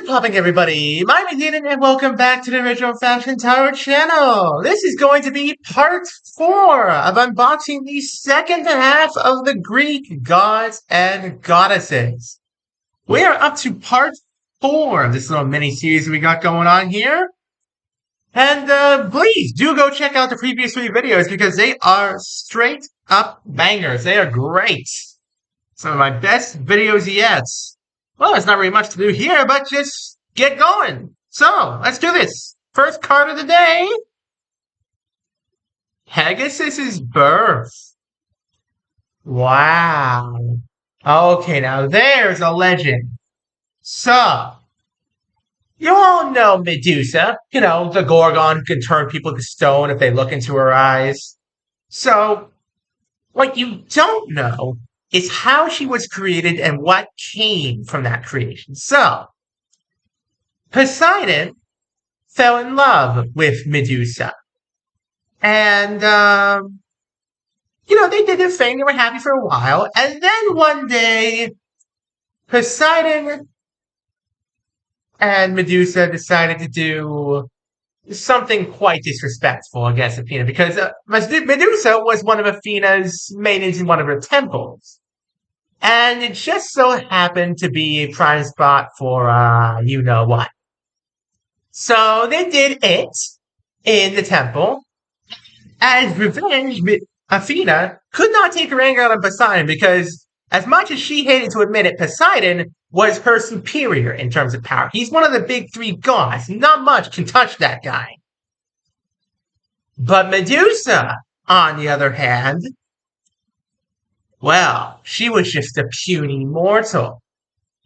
popping, everybody? My name is Eden, and welcome back to the Original Fashion Tarot channel. This is going to be part 4 of unboxing the second half of the Greek gods and goddesses. We are up to part 4 of this little mini-series we got going on here. And please do go check out the previous 3 videos because they are straight up bangers. They are great. Some of my best videos yet. Well, there's not really much to do here, but just get going. So, let's do this. First card of the day. Pegasus's birth. Wow. Okay, now there's a legend. So, you all know Medusa. You know, the Gorgon who can turn people to stone if they look into her eyes. So, what you don't know is how she was created and what came from that creation. So, Poseidon fell in love with Medusa. And, they did their thing. They were happy for a while. And then one day, Poseidon and Medusa decided to do something quite disrespectful against Athena. Because Medusa was one of Athena's maidens in one of her temples. And it just so happened to be a prime spot for, you-know-what. So they did it in the temple. As revenge, Athena could not take her anger out on Poseidon because, as much as she hated to admit it, Poseidon was her superior in terms of power. He's one of the big 3 gods. Not much can touch that guy. But Medusa, on the other hand, well, she was just a puny mortal,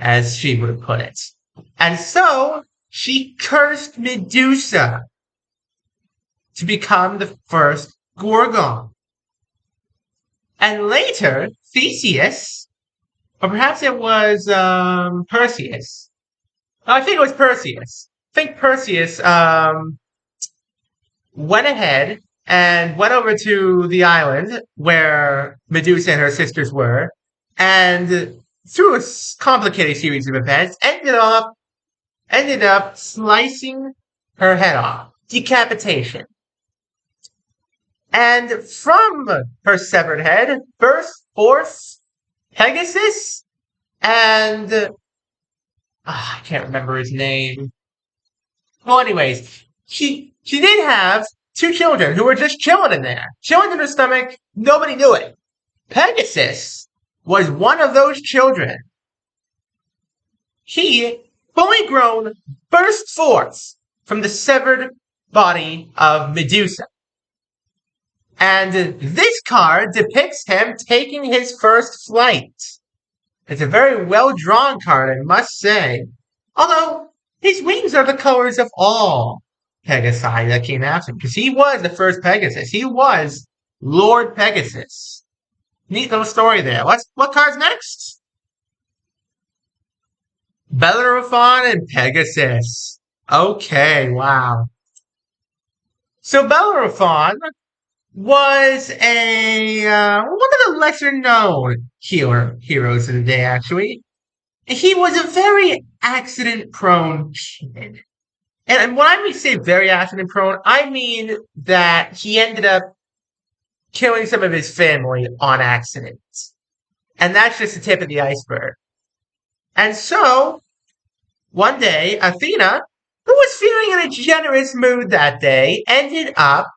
as she would have put it. And so, she cursed Medusa to become the first Gorgon. And later, Theseus, or perhaps it was Perseus. I think it was Perseus. I think Perseus went ahead and went over to the island where Medusa and her sisters were, and through a complicated series of events, ended up slicing her head off. Decapitation. And from her severed head burst forth Pegasus and I can't remember his name. Well, anyways, she did have 2 children who were just chilling in there. Chilling in her stomach. Nobody knew it. Pegasus was one of those children. He, fully grown, burst forth from the severed body of Medusa. And this card depicts him taking his first flight. It's a very well-drawn card, I must say. Although, his wings are the colors of all Pegasi that came after him, because he was the first Pegasus. He was Lord Pegasus. Neat little story there. What card's next? Bellerophon and Pegasus. Okay, wow. So Bellerophon was one of the lesser-known heroes of the day, actually. He was a very accident-prone kid. And when I say very accident-prone, I mean that he ended up killing some of his family on accident. And that's just the tip of the iceberg. And so, one day, Athena, who was feeling in a generous mood that day, ended up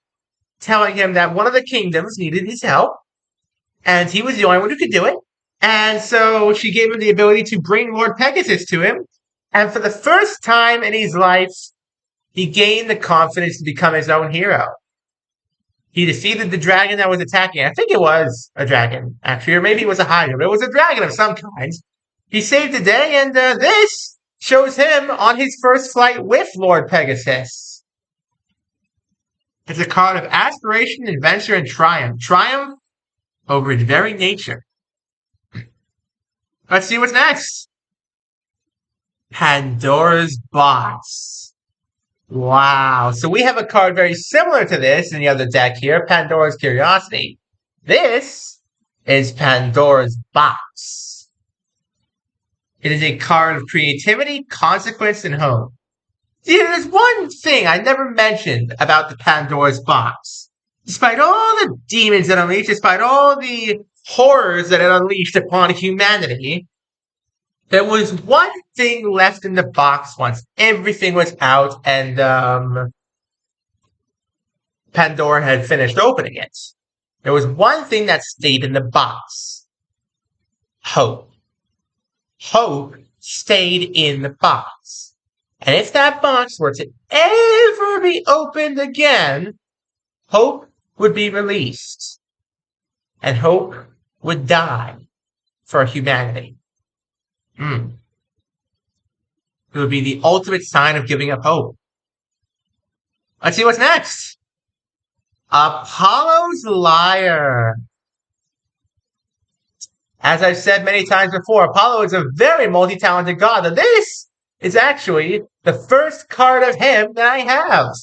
telling him that one of the kingdoms needed his help, and he was the only one who could do it. And so she gave him the ability to bring Lord Pegasus to him, and for the first time in his life, he gained the confidence to become his own hero. He defeated the dragon that was attacking. I think it was a dragon, actually, or maybe it was a hydra, but it was a dragon of some kind. He saved the day, and this shows him on his first flight with Lord Pegasus. It's a card of aspiration, adventure, and triumph. Triumph over its very nature. Let's see what's next. Pandora's Box. Wow. So we have a card very similar to this in the other deck here, Pandora's Curiosity. This is Pandora's Box. It is a card of creativity, consequence, and hope. See, there's one thing I never mentioned about the Pandora's box. Despite all the demons it unleashed, despite all the horrors that it unleashed upon humanity, there was one thing left in the box once everything was out and Pandora had finished opening it. There was one thing that stayed in the box. Hope. Hope stayed in the box. And if that box were to ever be opened again, hope would be released. And hope would die for humanity. It would be the ultimate sign of giving up hope. Let's see what's next. Apollo's Lyre. As I've said many times before, Apollo is a very multi-talented god, and this is actually the first card of him that I have.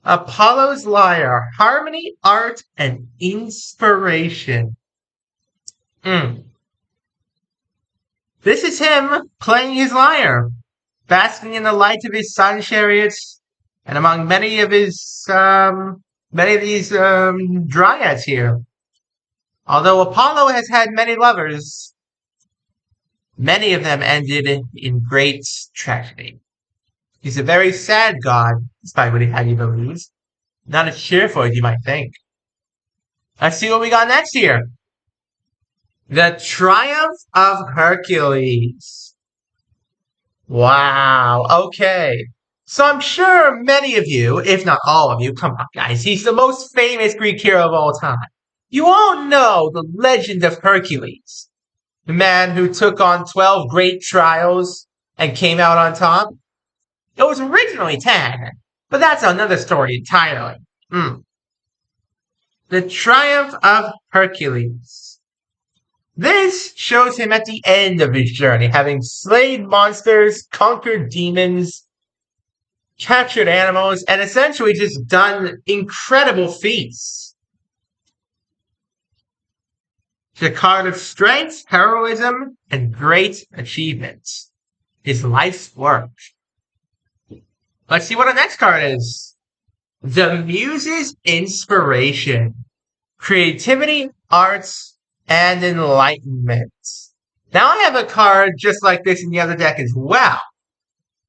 Apollo's Lyre, harmony, art, and inspiration. This is him playing his lyre, basking in the light of his sun chariots, and among many of these dryads here. Although Apollo has had many lovers, many of them ended in great tragedy. He's a very sad god, despite what he believes. Not as cheerful as you might think. Let's see what we got next here. The Triumph of Hercules. Wow, okay. So I'm sure many of you, if not all of you, come on guys, he's the most famous Greek hero of all time. You all know the legend of Hercules. The man who took on 12 great trials and came out on top. It was originally 10, but that's another story entirely. The Triumph of Hercules. This shows him at the end of his journey, having slayed monsters, conquered demons, captured animals, and essentially just done incredible feats. It's a card of strength, heroism, and great achievements. His life's work. Let's see what our next card is. The Muse's Inspiration. Creativity, arts, and enlightenment. Now I have a card just like this in the other deck as well.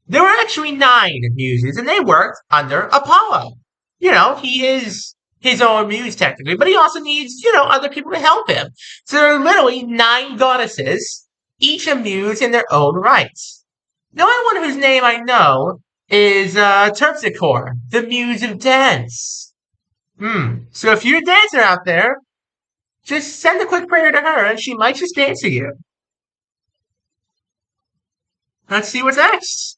There were actually 9 muses, and they worked under Apollo. You know, he is his own muse technically, but he also needs, other people to help him. So there are literally 9 goddesses, each a muse in their own rights. The only one whose name I know is Terpsichore, the muse of dance. So if you're a dancer out there, just send a quick prayer to her and she might just dance to you. Let's see what's next.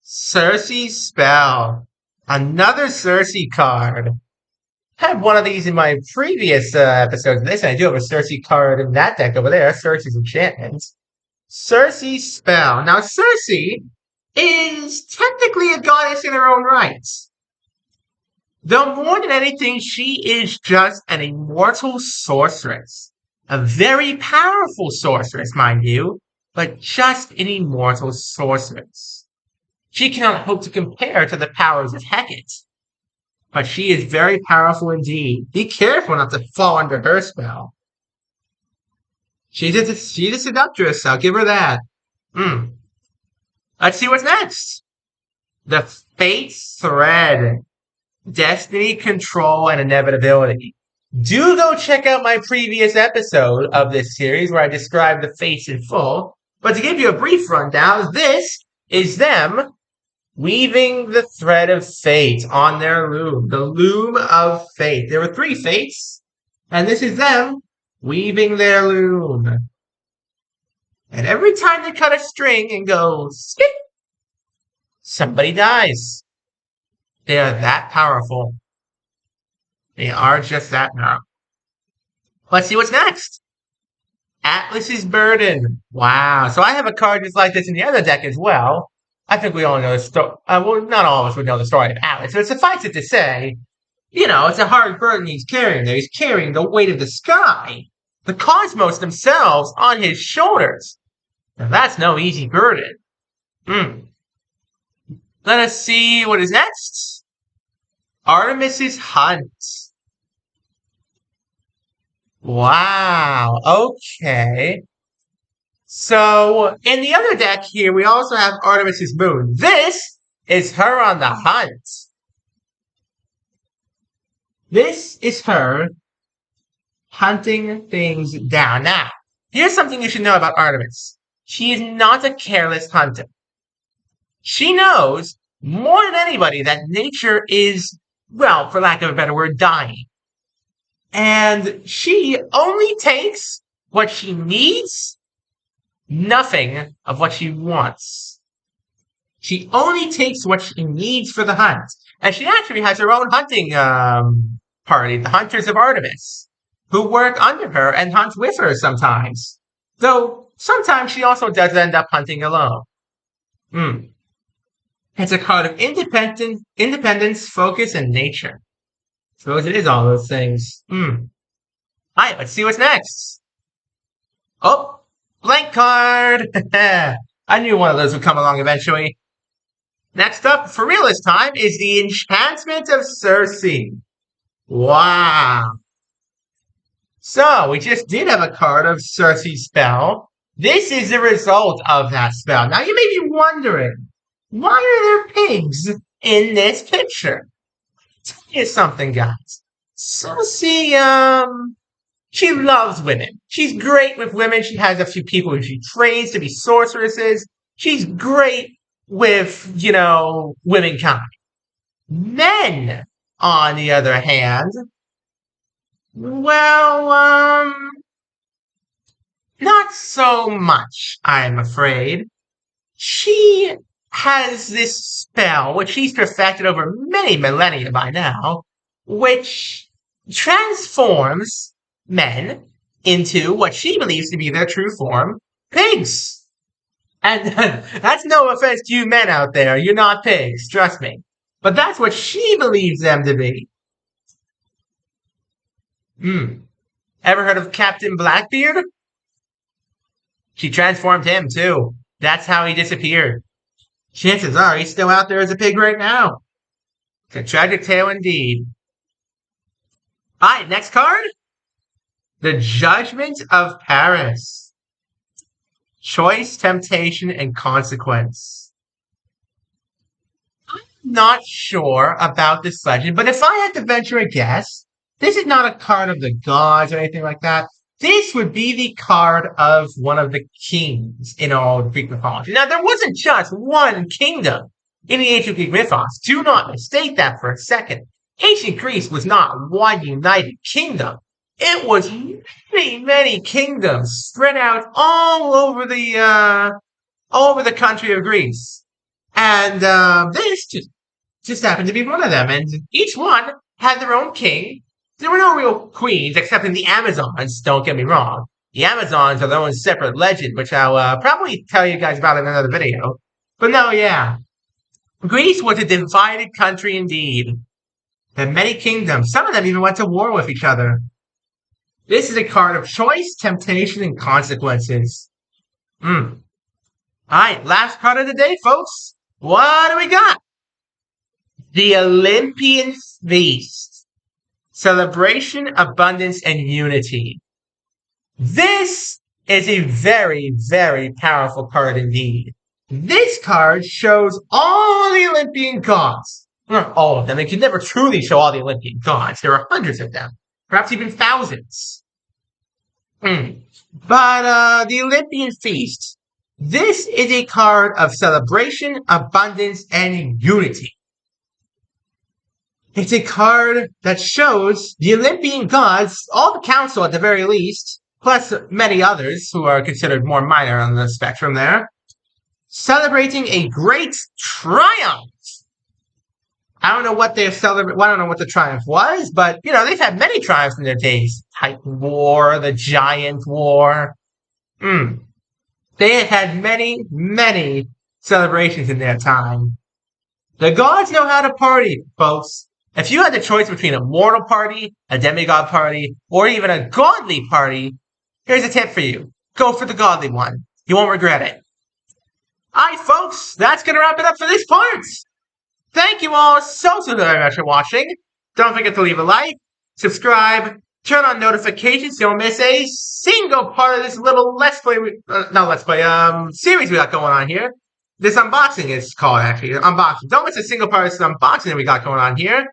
Circe's Spell. Another Circe card. I had one of these in my previous episodes of this, and I do have a Circe card in that deck over there, Circe's Enchantment. Circe's Spell. Now, Circe is technically a goddess in her own right. Though more than anything, she is just an immortal sorceress. A very powerful sorceress, mind you, but just an immortal sorceress. She cannot hope to compare to the powers of Hecate. But she is very powerful indeed. Be careful not to fall under her spell. She's a seductress, I'll give her that. Let's see what's next. The Fate Thread. Destiny, control, and inevitability. Do go check out my previous episode of this series where I described the fates in full. But to give you a brief rundown, this is them weaving the thread of fate on their loom. The loom of fate. There were 3 fates, and this is them weaving their loom. And every time they cut a string and go skip, somebody dies. They are that powerful. They are just that powerful. Let's see what's next. Atlas's Burden. Wow. So I have a card just like this in the other deck as well. I think we all know the story. Well, not all of us would know the story of Atlas, but suffice it to say, it's a hard burden he's carrying there. He's carrying the weight of the sky, the cosmos themselves on his shoulders. Now that's no easy burden. Hmm. Let us see what is next. Artemis's Hunt. Wow. Okay. So in the other deck here, we also have Artemis's Moon. This is her on the hunt. This is her hunting things down. Now, here's something you should know about Artemis. She is not a careless hunter. She knows more than anybody that nature is, well, for lack of a better word, dying. And she only takes what she needs, nothing of what she wants. She only takes what she needs for the hunt. And she actually has her own hunting party, the Hunters of Artemis, who work under her and hunt with her sometimes. Though sometimes she also does end up hunting alone. It's a card of independence, focus, and nature. Suppose it is all those things. Alright, let's see what's next. Oh, blank card! I knew one of those would come along eventually. Next up, for real this time, is the Enchantment of Circe. Wow. So, we just did have a card of Circe's spell. This is the result of that spell. Now, you may be wondering, why are there pigs in this picture? Tell you something, guys. Circe, she loves women. She's great with women. She has a few people who she trains to be sorceresses. She's great with, womankind. Men, on the other hand, well, not so much, I'm afraid. She has this spell, which she's perfected over many millennia by now, which transforms men into what she believes to be their true form, pigs. And that's no offense to you men out there. You're not pigs, trust me. But that's what she believes them to be. Ever heard of Captain Blackbeard? She transformed him, too. That's how he disappeared. Chances are he's still out there as a pig right now. It's a tragic tale indeed. Alright, next card. The Judgment of Paris. Choice, temptation, and consequence. I'm not sure about this legend, but if I had to venture a guess, this is not a card of the gods or anything like that. This would be the card of one of the kings in all Greek mythology. Now, there wasn't just one kingdom in the ancient Greek mythos. Do not mistake that for a second. Ancient Greece was not one united kingdom. It was many, many kingdoms spread out all over the country of Greece. And this just happened to be one of them. And each one had their own king. There were no real queens, except in the Amazons, don't get me wrong. The Amazons are their own separate legend, which I'll probably tell you guys about in another video. But no, yeah. Greece was a divided country indeed. Had many kingdoms. Some of them even went to war with each other. This is a card of choice, temptation, and consequences. Alright, last card of the day, folks. What do we got? The Olympian Feast. Celebration, abundance, and unity. This is a very, very powerful card indeed. This card shows all the Olympian gods. Not all of them. It can never truly show all the Olympian gods. There are hundreds of them. Perhaps even thousands. But the Olympian Feast. This is a card of celebration, abundance, and unity. It's a card that shows the Olympian gods, all the council at the very least, plus many others who are considered more minor on the spectrum there, celebrating a great triumph. I don't know what they're celebrating. I don't know what the triumph was, but, they've had many triumphs in their days. Titan War, the Giant War. They had many, many celebrations in their time. The gods know how to party, folks. If you had the choice between a mortal party, a demigod party, or even a godly party, here's a tip for you. Go for the godly one. You won't regret it. Alright, folks, that's going to wrap it up for this part. Thank you all so very much for watching. Don't forget to leave a like, subscribe, turn on notifications so you don't miss a single part of this little series we got going on here. This unboxing is called, actually, unboxing. Don't miss a single part of this unboxing that we got going on here.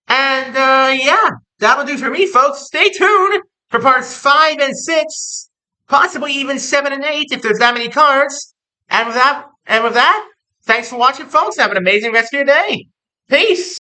And, yeah, that'll do for me, folks. Stay tuned for parts 5 and 6, possibly even 7 and 8 if there's that many cards. And with that, thanks for watching, folks. Have an amazing rest of your day. Peace.